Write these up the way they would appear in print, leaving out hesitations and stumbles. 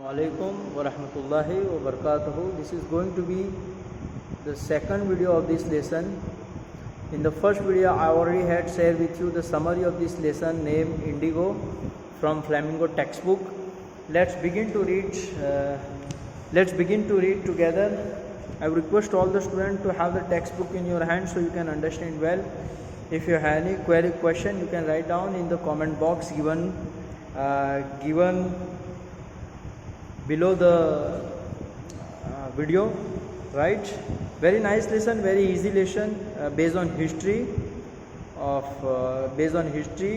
Alaikum wa rahmatullahi wa barakatuhu. This is going to be the second video of this lesson. In the first video I already had shared with you the summary of this lesson named Indigo from Flamingo textbook. Let's begin to read together. I request all the students to have the textbook in your hand so you can understand well. If you have any query question, you can write down in the comment box given below the video. Right, very nice lesson, very easy lesson based on history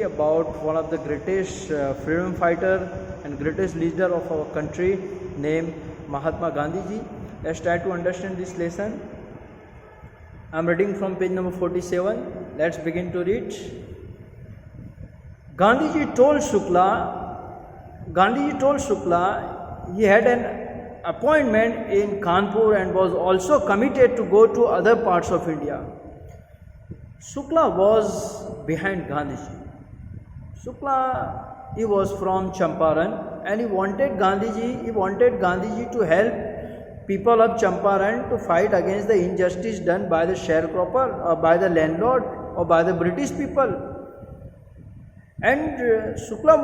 about one of the greatest freedom fighter and greatest leader of our country named Mahatma Gandhi ji. Let's try to understand this lesson. I'm reading from page number 47. Let's begin to read. Gandhiji told Shukla he had an appointment in Kanpur and was also committed to go to other parts of India. Shukla was behind Gandhiji. Shukla, he was from Champaran and he wanted Gandhiji to help people of Champaran to fight against the injustice done by the sharecropper or by the landlord or by the British people. And Shukla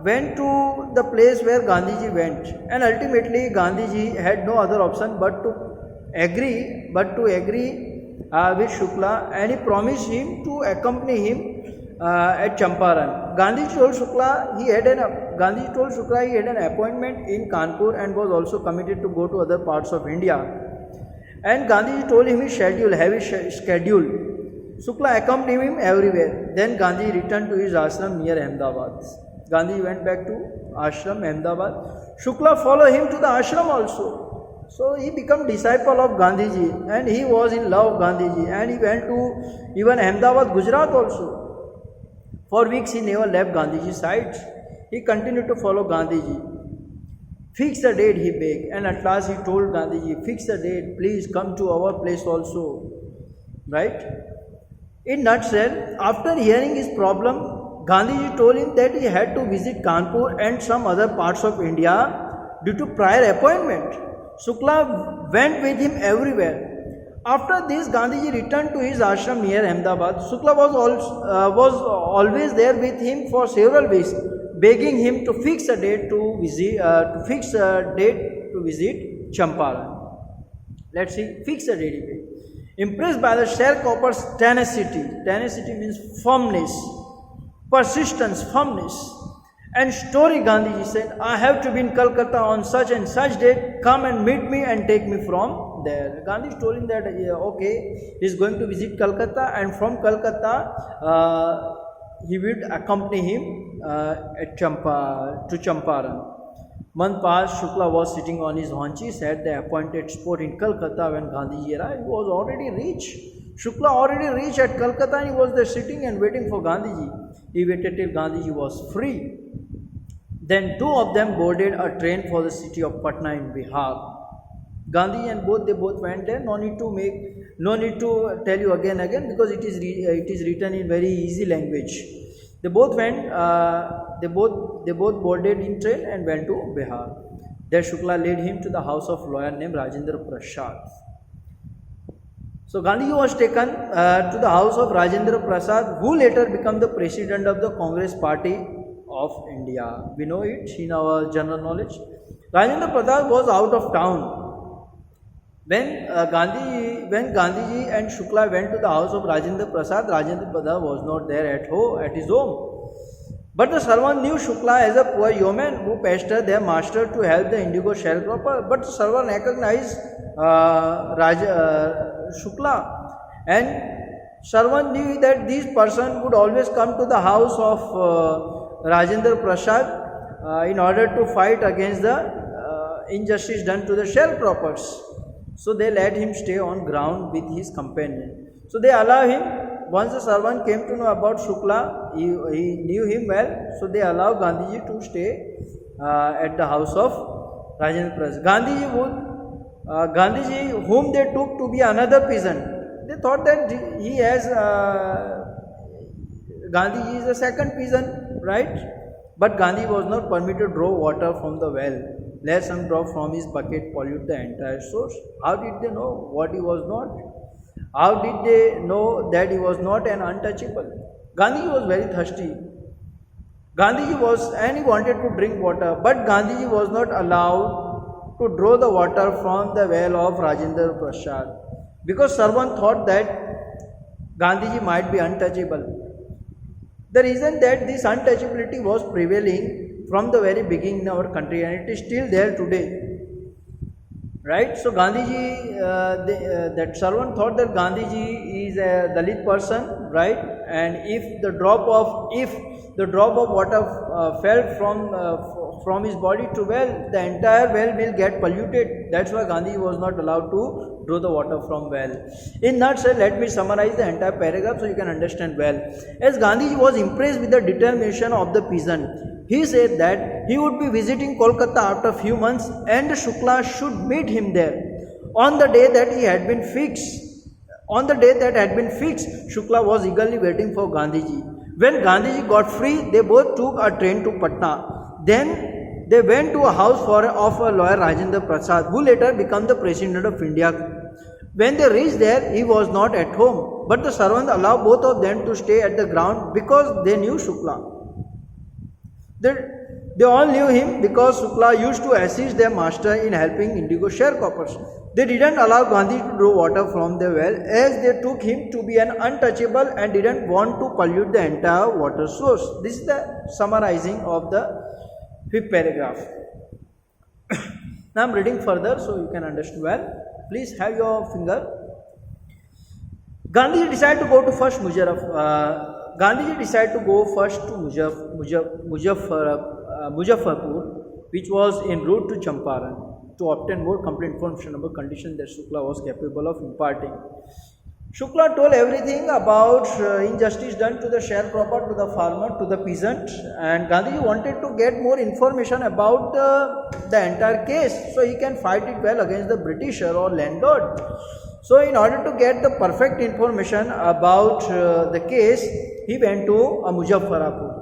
went to the place where Gandhiji went, and ultimately Gandhiji had no other option but to agree with Shukla, and he promised him to accompany him at Champaran. Gandhiji told Shukla he had an appointment in Kanpur and was also committed to go to other parts of India. And Gandhiji told him his schedule. Shukla accompanied him everywhere. Then Gandhi returned to his ashram near Ahmedabad. Gandhi went back to ashram Ahmedabad. Shukla followed him to the ashram also. So he became disciple of Gandhiji and he was in love with Gandhiji, and he went to even Ahmedabad, Gujarat also. For weeks he never left Gandhiji's side. He continued to follow Gandhiji. Fix a date, he begged, and at last he told Gandhiji, fix a date, please come to our place also. Right? In nutshell, after hearing his problem, Gandhiji told him that he had to visit Kanpur and some other parts of India due to prior appointment. Shukla went with him everywhere. After this, Gandhiji returned to his ashram near Ahmedabad. Shukla was always there with him for several weeks, begging him to fix a date to visit Champaran. Let's see, fix a date. Impressed by the sharecropper's tenacity means firmness, persistence, firmness, and story, Gandhiji said, I have to be in Calcutta on such and such date, come and meet me and take me from there. Gandhi told him that, okay, he is going to visit Calcutta, and from Calcutta, he would accompany him to Champaran. Month passed, Shukla was sitting on his haunches at the appointed spot in Calcutta when Gandhiji arrived. He was already reached. Shukla already reached at Calcutta and he was there sitting and waiting for Gandhiji. He waited till Gandhiji was free. Then two of them boarded a train for the city of Patna in Bihar. Gandhi and they both went there. No need to tell you again because it is written in very easy language. They both went. They both boarded in train and went to Bihar. There Shukla led him to the house of lawyer named Rajendra Prasad. So Gandhi was taken to the house of Rajendra Prasad, who later became the president of the Congress Party of India. We know it in our general knowledge. Rajendra Prasad was out of town. When Gandhiji and Shukla went to the house of Rajendra Prasad was not there at his home. But the servant knew Shukla as a poor yeoman who pestered their master to help the indigo sharecropper. But the servant recognized Shukla, and servant knew that this person would always come to the house of Rajendra Prasad in order to fight against the injustice done to the sharecroppers. So they let him stay on ground with his companion. So they allow him. Once the servant came to know about Shukla, he knew him well, so they allowed Gandhiji to stay at the house of Rajendra Prasad. Gandhiji, whom they took to be another peasant, they thought that Gandhiji is a second peasant, right? But Gandhi was not permitted to draw water from the well, lest some drop from his bucket pollute the entire source. How did they know what he was not? How did they know that he was not an untouchable? Gandhi was very thirsty. Gandhiji was, and he wanted to drink water, but Gandhiji was not allowed to draw the water from the well of Rajendra Prasad, because someone thought that Gandhiji might be untouchable. The reason that this untouchability was prevailing from the very beginning in our country, and it is still there today. Right? So Gandhiji, that servant thought that Gandhiji is a Dalit person, right? And if the drop of water fell from his body to well, the entire well will get polluted. That's why Gandhi was not allowed to draw the water from well. In nutshell, let me summarize the entire paragraph so you can understand well. As Gandhiji was impressed with the determination of the peasant, he said that he would be visiting Kolkata after a few months and Shukla should meet him there. On the day that had been fixed, Shukla was eagerly waiting for Gandhiji. When Gandhiji got free, they both took a train to Patna. Then they went to a house of a lawyer Rajendra Prasad, who later became the President of India. When they reached there, he was not at home, but the servant allowed both of them to stay at the ground because they knew Shukla. They all knew him because Shukla used to assist their master in helping indigo sharecroppers. They didn't allow Gandhi to draw water from the well, as they took him to be an untouchable and didn't want to pollute the entire water source. This is the summarizing of the 5th paragraph. Now I am reading further so you can understand well. Please have your finger. Gandhi decided to go to first Gandhiji decided to go first to Muzaffarpur, which was en route to Champaran, to obtain more complete information about conditions that Shukla was capable of imparting. Shukla told everything about injustice done to the sharecropper, to the farmer, to the peasant, and Gandhiji wanted to get more information about the entire case so he can fight it well against the Britisher or landlord. So in order to get the perfect information about the case, he went to Muzaffarpur.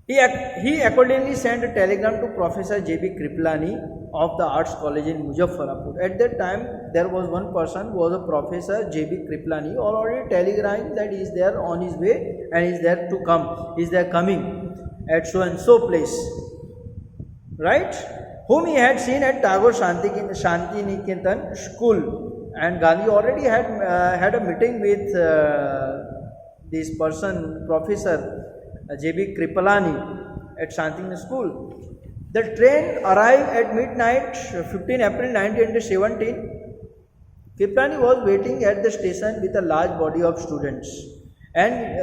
He accordingly sent a telegram to Professor J.B. Kripalani of the Arts College in Muzaffarpur. At that time, there was one person who was a Professor J.B. Kripalani, already telegrammed that he is there on his way and he is there to come. He is there coming at so and so place. Right? Whom he had seen at Tagore Shantiniketan school, and Gandhi already had a meeting with this person, Professor J.B. Kripalani at Shantiniketan school. The train arrived at midnight, 15 April 1917. Kripalani was waiting at the station with a large body of students, and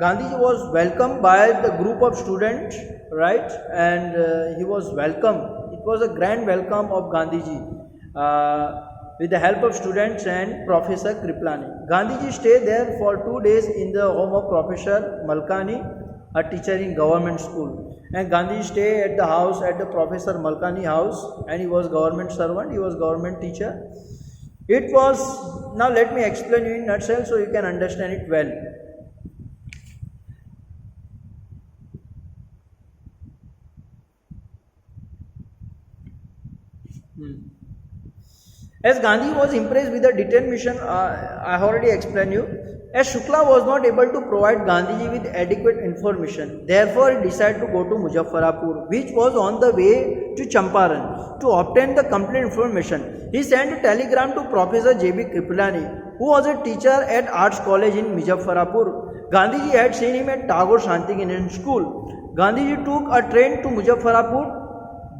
Gandhiji was welcomed by the group of students, right? And he was welcomed. It was a grand welcome of Gandhiji with the help of students and Professor Kripalani. Gandhiji stayed there for 2 days in the home of Professor Malkani, a teacher in government school. And Gandhiji stayed at the house, at the Professor Malkani house, and he was government servant, he was government teacher. It was, now let me explain you in nutshell so you can understand it well. As Gandhi was impressed with the determination, I already explained you, as Shukla was not able to provide Gandhiji with adequate information, therefore he decided to go to Muzaffarpur, which was on the way to Champaran, to obtain the complete information. He sent a telegram to Professor J.B. Kripalani, who was a teacher at Arts College in Muzaffarpur. Gandhiji had seen him at Tagore Shantiniketan school. Gandhiji took a train to Muzaffarpur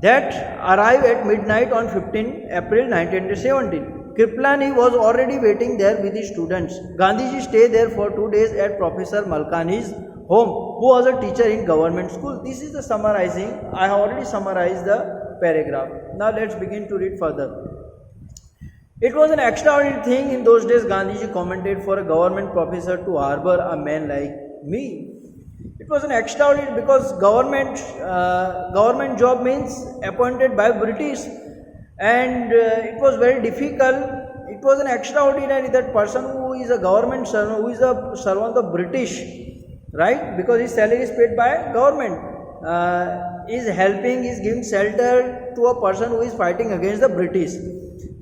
that arrived at midnight on 15 April 1917. Kripalani was already waiting there with his students. Gandhiji stayed there for 2 days at Professor Malkani's home, who was a teacher in government school. This is the summarizing. I have already summarized the paragraph. Now let's begin to read further. It was an extraordinary thing in those days, Gandhiji commented, for a government professor to harbor a man like me. It was an extraordinary because government job means appointed by British, and it was very difficult. It was an extraordinary that person who is a government servant, who is a servant of British, right? Because his salary is paid by government. Is helping, is giving shelter to a person who is fighting against the British.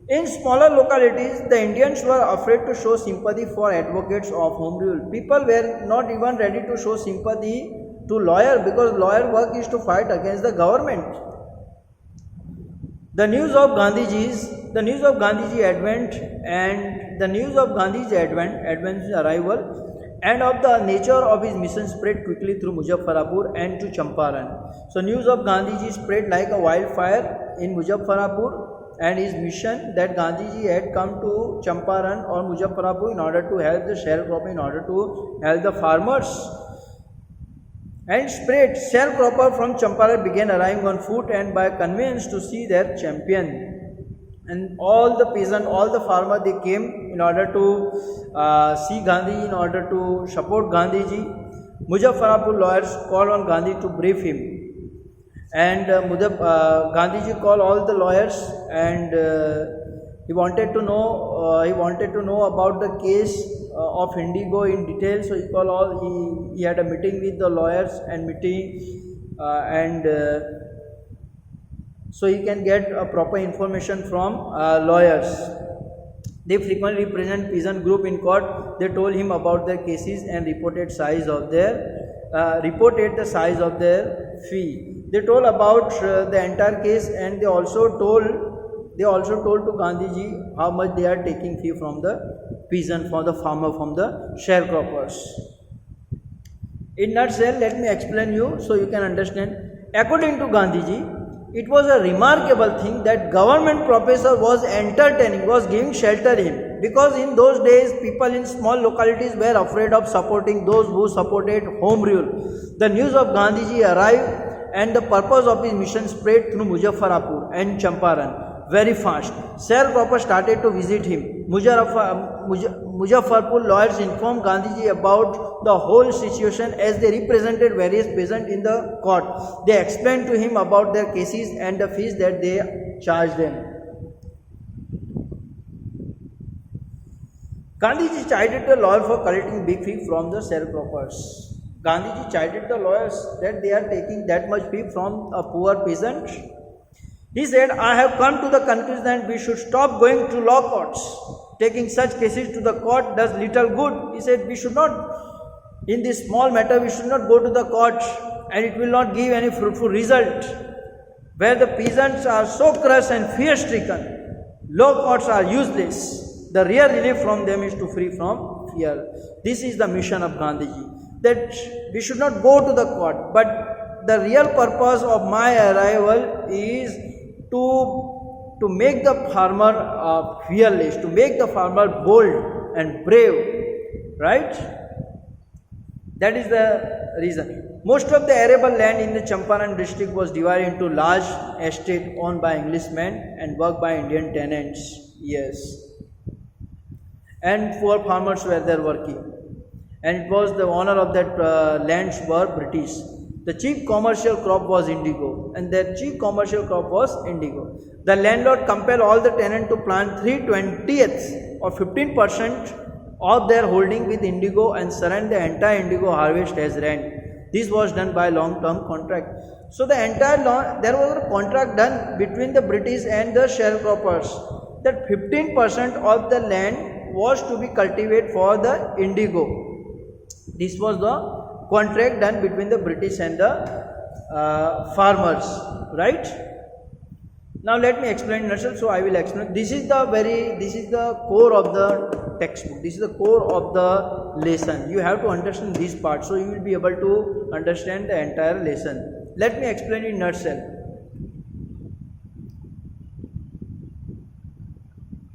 In smaller localities, the Indians were afraid to show sympathy for advocates of home rule. People were not even ready to show sympathy to lawyer, because lawyer work is to fight against the government. The news of Gandhiji's advent and the news of Gandhi's advent's arrival and of the nature of his mission spread quickly through Muzaffarpur and to Champaran. So news of Gandhiji spread like a wildfire in Muzaffarpur, and his mission that Gandhiji had come to Champaran or Muzaffarpur in order to help the sharecropper, in order to help the farmers. And spread, sharecropper from Champaran began arriving on foot and by conveyance to see their champion. And all the peasant, all the farmer, they came in order to see Gandhi, in order to support Gandhiji. Muzaffarpur lawyers called on Gandhi to brief him, and Gandhiji called all the lawyers, and he wanted to know about the case of Indigo in detail. So he called all. He had a meeting with the lawyers so he can get a proper information from lawyers. They frequently represent peasant group in court. They told him about their cases and reported the size of their fee. They told about the entire case, and they also told to Gandhiji how much they are taking fee from the peasant, from the farmer, from the sharecroppers. In nutshell, let me explain you so you can understand. According to Gandhiji, it was a remarkable thing that government professor was entertaining, was giving shelter to him, because in those days people in small localities were afraid of supporting those who supported home rule. The news of Gandhiji arrived and the purpose of his mission spread through Muzaffarpur and Champaran very fast. Sharecroppers started to visit him. Muzaffarpur lawyers informed Gandhiji about the whole situation as they represented various peasants in the court. They explained to him about their cases and the fees that they charged them. Gandhiji chided the lawyer for collecting big fee from the sharecroppers. Gandhiji chided the lawyers that they are taking that much fee from a poor peasant. He said, I have come to the conclusion that we should stop going to law courts. Taking such cases to the court does little good. He said, we should not, in this small matter, we should not go to the court, and it will not give any fruitful result. Where the peasants are so crushed and fear-stricken, law courts are useless. The real relief from them is to free from fear. This is the mission of Gandhiji, that we should not go to the court, but the real purpose of my arrival is to make the farmer fearless, to make the farmer bold and brave, right? That is the reason. Most of the arable land in the Champaran district was divided into large estate owned by Englishmen and worked by Indian tenants. Yes. And poor farmers were there working. And it was the owner of that lands were British. The chief commercial crop was indigo, and their chief commercial crop was indigo. The landlord compelled all the tenants to plant 3/20 or 15% of their holding with indigo and surrender the entire indigo harvest as rent. This was done by long-term contract. So the entire there was a contract done between the British and the sharecroppers that 15% of the land was to be cultivated for the indigo. This was the contract done between the British and the farmers, right? Now let me explain in nutshell. So I will explain. This is the core of the textbook. This is the core of the lesson. You have to understand this part, so you will be able to understand the entire lesson. Let me explain in nutshell.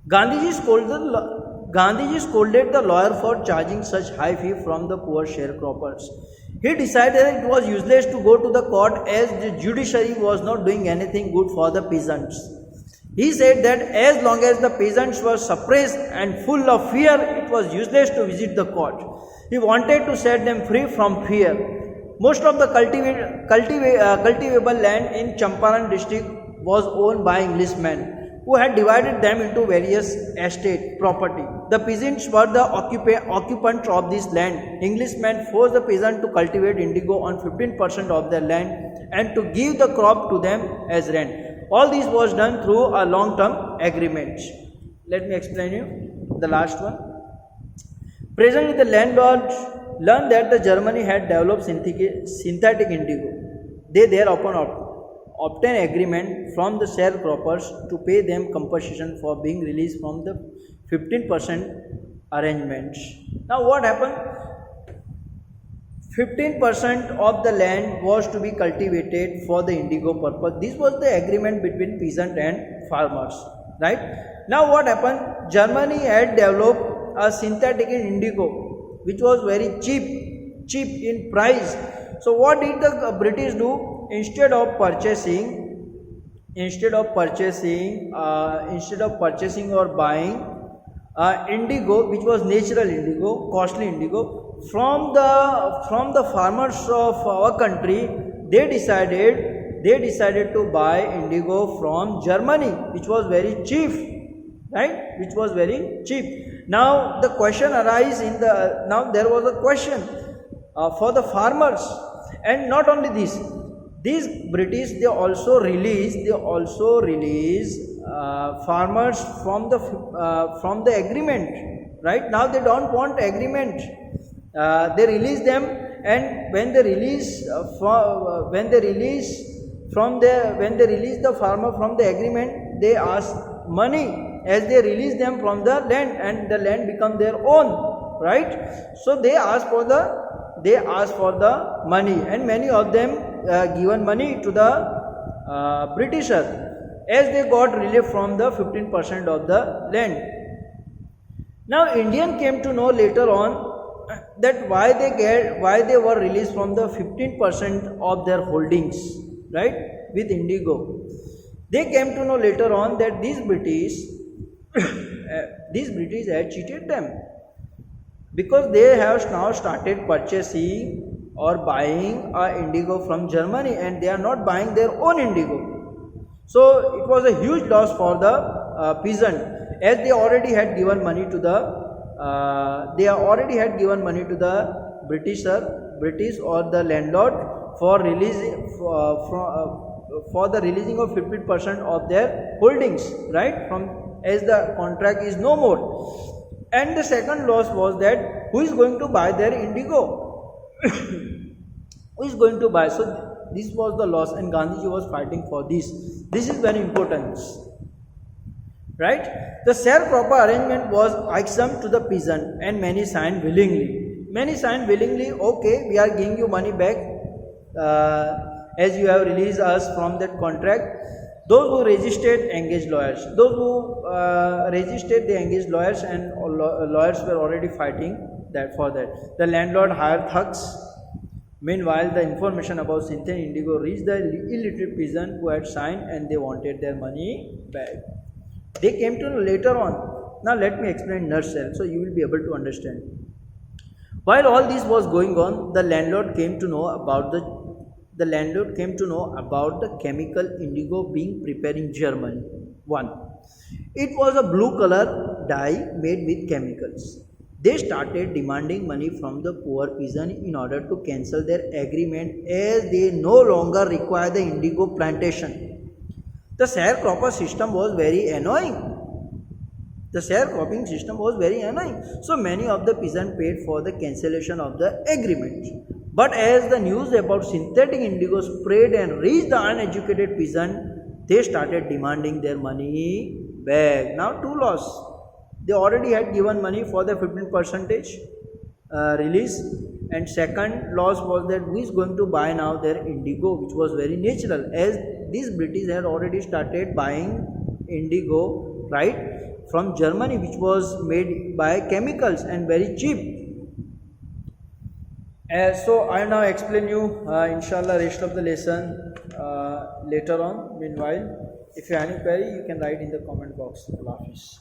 Gandhiji scolded the lawyer for charging such high fee from the poor sharecroppers. He decided it was useless to go to the court as the judiciary was not doing anything good for the peasants. He said that as long as the peasants were suppressed and full of fear, it was useless to visit the court. He wanted to set them free from fear. Most of the cultivable land in Champaran district was owned by Englishmen. who had divided them into various estate property. The peasants were the occupants of this land. Englishmen forced the peasant to cultivate indigo on 15% of their land and to give the crop to them as rent. All this was done through a long-term agreement. Let me explain you the last one. Presently, the landlords learned that the Germany had developed synthetic indigo. They thereupon obtain agreement from the sharecroppers to pay them compensation for being released from the 15% arrangements. Now what happened? 15% of the land was to be cultivated for the indigo purpose. This was the agreement between peasant and farmers, right? Now what happened? Germany had developed a synthetic indigo which was very cheap in price. So what did the British do? Instead of purchasing or buying indigo, which was natural indigo, costly indigo, from the farmers of our country, they decided to buy indigo from Germany, which was very cheap, right? Which was very cheap. Now the question arises now there was a question for the farmers, and not only this. These British they also release farmers from the agreement. Right now they don't want agreement. They release them, and when they release the farmer from the agreement, they ask money as they release them from the land, and the land become their own. Right? So they ask for the money, and many of them given money to the Britishers as they got relief from the 15% of the land. Now Indian came to know later on that why they were released from the 15% of their holdings, right, with indigo. They came to know later on that these British had cheated them, because they have now started purchasing or buying indigo from Germany, and they are not buying their own indigo. So it was a huge loss for the peasant, as they already had given money to the British or the landlord for releasing the releasing of 15% of their holdings, right? As the contract is no more. And the second loss was that who is going to buy their indigo? Who is going to buy? So this was the loss, and Gandhiji was fighting for this. This is very important, right? The sharecropper arrangement was irksome to the peasant, and many signed willingly. Okay, we are giving you money back as you have released us from that contract. Those who resisted engaged lawyers. They engaged lawyers, and lawyers were already fighting for that. The landlord hired thugs. Meanwhile, the information about synthetic indigo reached the illiterate peasant who had signed, and they wanted their money back. They came to know later on. Now let me explain in nutshell so you will be able to understand. While all this was going on, the landlord came to know about the chemical indigo being prepared in Germany. 1. It was a blue color dye made with chemicals. They started demanding money from the poor peasant in order to cancel their agreement, as they no longer require the indigo plantation. The sharecropper system was very annoying. So many of the peasants paid for the cancellation of the agreement. But as the news about synthetic indigo spread and reached the uneducated peasant, they started demanding their money back. Now two loss. They already had given money for the 15% release, and second loss was that who is going to buy now their indigo, which was very natural, as these British had already started buying indigo, right, from Germany, which was made by chemicals and very cheap. So I now explain you inshallah rest of the lesson later on. Meanwhile, if you have any query, you can write in the comment box. Allah Hafiz.